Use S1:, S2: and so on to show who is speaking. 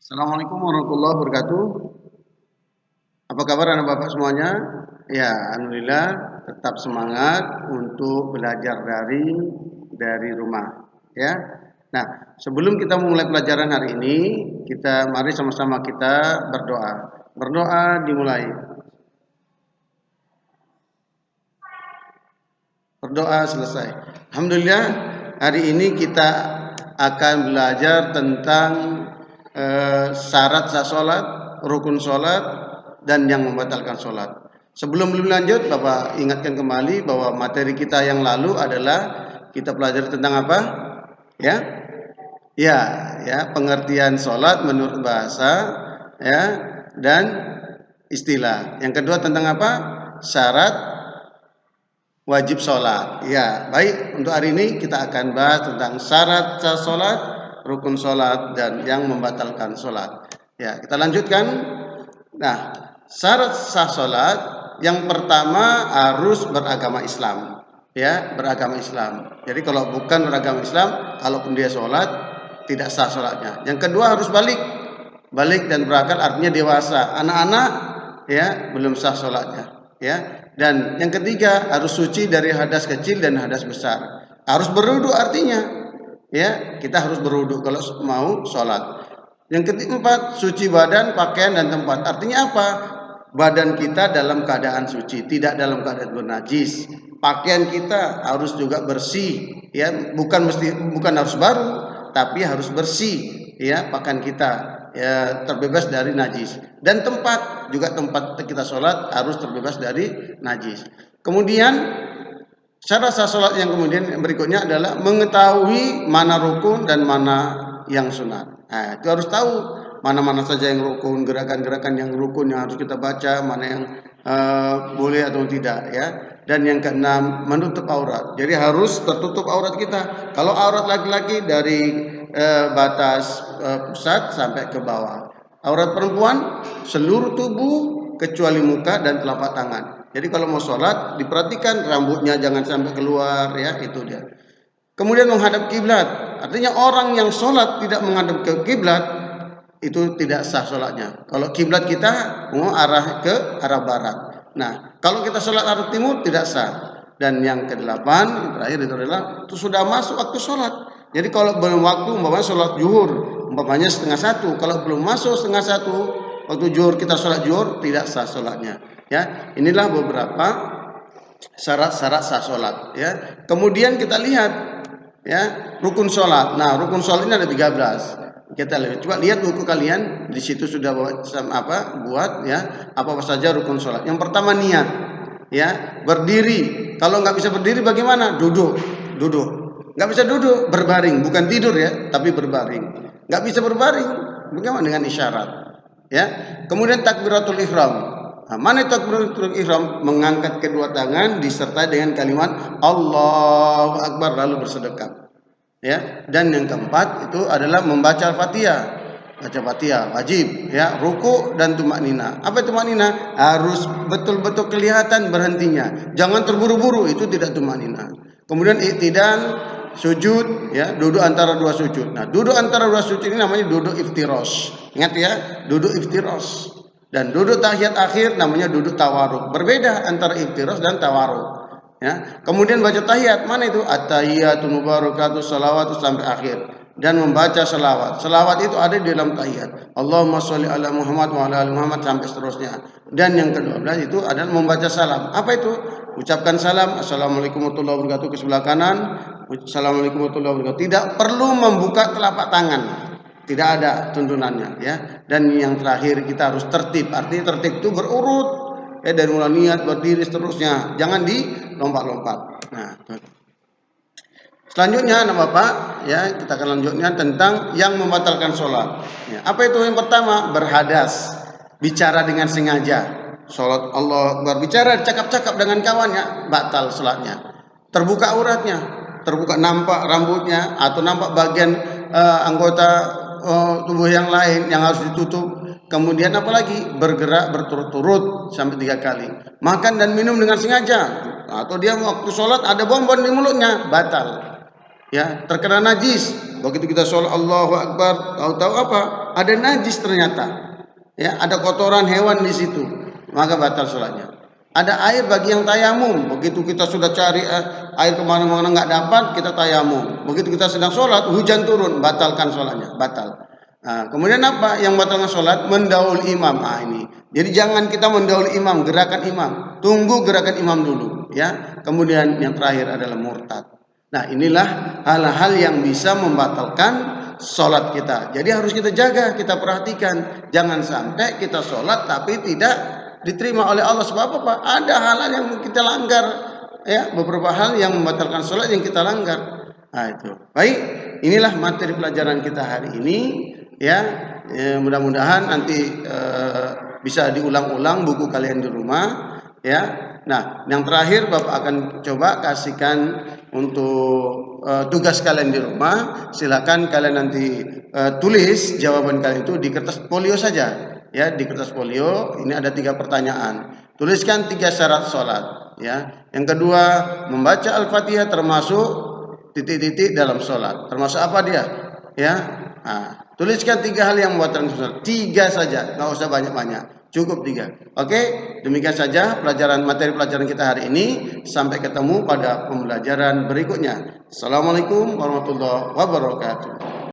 S1: Assalamualaikum warahmatullahi wabarakatuh. Apa kabar anak bapak semuanya? Ya, alhamdulillah tetap semangat untuk belajar dari rumah. Ya. Nah, sebelum kita memulai pelajaran hari ini, mari sama-sama kita berdoa. Berdoa dimulai. Berdoa selesai. Alhamdulillah hari ini kita akan belajar tentang syarat sah sholat, rukun sholat, dan yang membatalkan sholat. Sebelum lanjut, Bapak ingatkan kembali bahwa materi kita yang lalu adalah kita pelajari tentang apa? Ya, pengertian sholat menurut bahasa, ya, dan istilah. Yang kedua tentang apa? Syarat wajib sholat. Ya, baik. Untuk hari ini kita akan bahas tentang syarat sah sholat, rukun sholat, dan yang membatalkan sholat. Ya, kita lanjutkan. Nah, syarat sah sholat yang pertama harus beragama Islam. Ya, beragama Islam. Jadi kalau bukan beragama Islam, kalaupun dia sholat tidak sah sholatnya. Yang kedua harus balik dan berakal, artinya dewasa. Anak-anak ya belum sah sholatnya. Ya, dan yang ketiga harus suci dari hadas kecil dan hadas besar. Harus berwudu artinya. Ya, kita harus berwudu kalau mau sholat. Yang keempat, suci badan, pakaian dan tempat. Artinya apa? Badan kita dalam keadaan suci, tidak dalam keadaan bernajis. Pakaian kita harus juga bersih, ya, bukan harus baru, tapi harus bersih, ya, pakaian kita ya terbebas dari najis. Dan tempat kita sholat harus terbebas dari najis. Kemudian syarat sah sholat yang kemudian berikutnya adalah mengetahui mana rukun dan mana yang sunat. Nah, itu harus tahu mana-mana saja yang rukun, gerakan-gerakan yang rukun yang harus kita baca, mana yang boleh atau tidak, ya. Dan yang keenam, menutup aurat. Jadi harus tertutup aurat kita. Kalau aurat laki-laki dari batas pusat sampai ke bawah. Aurat perempuan seluruh tubuh kecuali muka dan telapak tangan. Jadi kalau mau sholat diperhatikan rambutnya jangan sampai keluar, ya, itu dia. Kemudian menghadap kiblat. Artinya orang yang sholat tidak menghadap ke kiblat itu tidak sah sholatnya. Kalau kiblat kita mau arah ke arah barat. Nah, kalau kita sholat arah timur tidak sah. Dan yang kedelapan terakhir itu adalah itu sudah masuk waktu sholat. Jadi kalau belum waktu, umpamanya sholat zuhur, umpamanya 12:30. Kalau belum masuk 12:30 waktu zuhur kita sholat zuhur tidak sah sholatnya. Ya, inilah beberapa syarat-syarat sah sholat. Ya, kemudian kita lihat, ya, rukun sholat. Nah, rukun sholat ini ada 13. Kita lihat, coba lihat buku kalian, di situ sudah buat ya apa saja rukun sholat. Yang pertama niat, ya, berdiri. Kalau nggak bisa berdiri bagaimana? Duduk. Nggak bisa duduk, berbaring, bukan tidur ya, tapi berbaring. Nggak bisa berbaring, bagaimana dengan isyarat? Ya, kemudian takbiratul ihram. Nah, mana takbiratul ihram? Mengangkat kedua tangan disertai dengan kalimat Allahu Akbar lalu bersedekap. Ya, dan yang keempat itu adalah membaca Al-Fatihah. Baca Fatihah wajib, ya, ruku dan tumaknina. Apa tumaknina? Harus betul-betul kelihatan berhentinya. Jangan terburu-buru, itu tidak tumaknina. Kemudian i'tidal, sujud, ya, duduk antara dua sujud. Nah, duduk antara dua sujud ini namanya duduk iftirosh. Ingat ya, duduk iftirosh. Dan duduk tahiyat akhir namanya duduk tawaruk. Berbeda antara iftirosh dan tawaruk. Ya, kemudian baca tahiyat, mana itu? At-tahiyatu mubarakatuh salawatu sampai akhir, dan membaca selawat. Selawat itu ada di dalam tahiyat. Allahumma sholli ala Muhammad wa ala ali Muhammad sampai seterusnya. Dan yang ke-12 itu adalah membaca salam. Apa itu? Ucapkan salam, assalamualaikum warahmatullahi wabarakatuh ke sebelah kanan, assalamualaikum warahmatullahi wabarakatuh. Tidak perlu membuka telapak tangan. Tidak ada tuntunannya, ya. Dan yang terakhir kita harus tertib. Artinya tertib itu berurut. Dari mulai niat, berdiri seterusnya, jangan dilompat-lompat. Nah, selanjutnya anak bapak, ya, kita akan lanjutnya tentang yang membatalkan sholat. Ya, apa itu yang pertama? Berhadas, bicara dengan sengaja. Sholat Allah berbicara, cakap-cakap dengan kawannya, batal sholatnya. Terbuka auratnya, terbuka nampak rambutnya atau nampak bagian anggota tubuh yang lain yang harus ditutup. Kemudian apalagi bergerak berturut-turut sampai 3 kali. Makan dan minum dengan sengaja. Atau dia waktu sholat ada bonbon di mulutnya, batal. Ya, terkena najis. Begitu kita sholat Allahu Akbar, tahu-tahu apa? ada najis ternyata, ya, ada kotoran hewan di situ, maka batal sholatnya. Ada air bagi yang tayamum, begitu kita sudah cari air kemana-mana nggak dapat, kita tayamum. Begitu kita sedang sholat, hujan turun, batalkan sholatnya, batal. Nah, kemudian apa yang batalkan sholat? Mendahului imam. Ini. Jadi jangan kita mendahului imam, gerakan imam. Tunggu gerakan imam dulu, ya. Kemudian yang terakhir adalah murtad. Nah, inilah hal-hal yang bisa membatalkan sholat kita. Jadi harus kita jaga, kita perhatikan. Jangan sampai kita sholat tapi tidak diterima oleh Allah. Sebab apa? Ada hal-hal yang kita langgar, ya, beberapa hal yang membatalkan sholat yang kita langgar. Nah, itu. Baik, inilah materi pelajaran kita hari ini, ya. Mudah-mudahan nanti bisa diulang-ulang buku kalian di rumah, ya. Nah, yang terakhir Bapak akan coba kasihkan untuk tugas kalian di rumah. Silakan kalian nanti tulis jawaban kalian itu di kertas folio saja. Ya, di kertas folio ini ada 3 pertanyaan. Tuliskan 3 syarat sholat. Ya, yang kedua membaca Al-Fatihah termasuk titik-titik dalam sholat. Termasuk apa dia? Ya, nah, tuliskan 3 hal yang membatalkan sholat. 3 saja, nggak usah banyak-banyak. Cukup 3. Oke, demikian saja materi pelajaran kita hari ini. Sampai ketemu pada pembelajaran berikutnya. Assalamualaikum warahmatullahi wabarakatuh.